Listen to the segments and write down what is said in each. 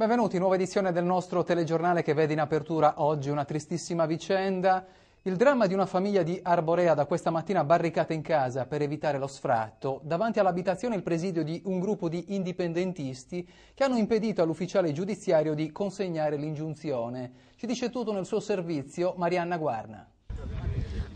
Benvenuti, nuova edizione del nostro telegiornale che vede in apertura oggi una tristissima vicenda. Il dramma di una famiglia di Arborea da questa mattina barricata in casa per evitare lo sfratto. Davanti all'abitazione il presidio di un gruppo di indipendentisti che hanno impedito all'ufficiale giudiziario di consegnare l'ingiunzione. Ci dice tutto nel suo servizio Marianna Guarna.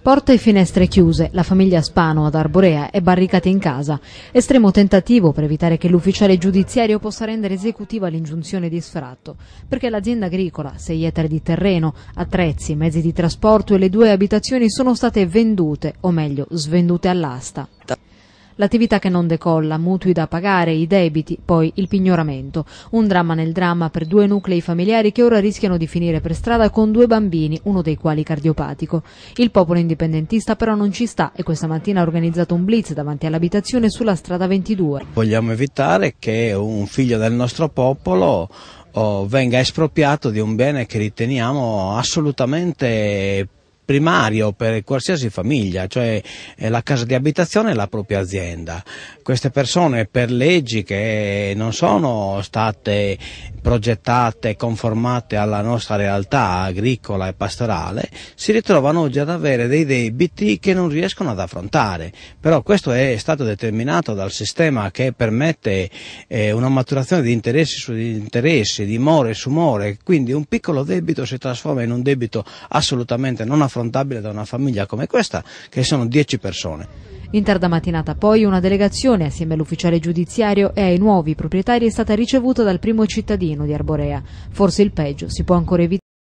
Porte e finestre chiuse, la famiglia Spano ad Arborea è barricata in casa. Estremo tentativo per evitare che l'ufficiale giudiziario possa rendere esecutiva l'ingiunzione di sfratto, perché l'azienda agricola, 6 ettari di terreno, attrezzi, mezzi di trasporto e le 2 abitazioni sono state vendute, o meglio, svendute all'asta. L'attività che non decolla, mutui da pagare, i debiti, poi il pignoramento. Un dramma nel dramma per 2 nuclei familiari che ora rischiano di finire per strada con 2 bambini, uno dei quali cardiopatico. Il popolo indipendentista però non ci sta e questa mattina ha organizzato un blitz davanti all'abitazione sulla strada 22. Vogliamo evitare che un figlio del nostro popolo venga espropriato di un bene che riteniamo assolutamente primario per qualsiasi famiglia, cioè la casa di abitazione e la propria azienda. Queste persone, per leggi che non sono state progettate e conformate alla nostra realtà agricola e pastorale, si ritrovano oggi ad avere dei debiti che non riescono ad affrontare. Però questo è stato determinato dal sistema che permette una maturazione di interessi su interessi, di more su more, quindi un piccolo debito si trasforma in un debito assolutamente non affrontabile da una famiglia come questa, che sono 10 persone. In tarda mattinata poi una delegazione assieme all'ufficiale giudiziario e ai nuovi proprietari è stata ricevuta dal primo cittadino di Arborea. Forse il peggio si può ancora evitare.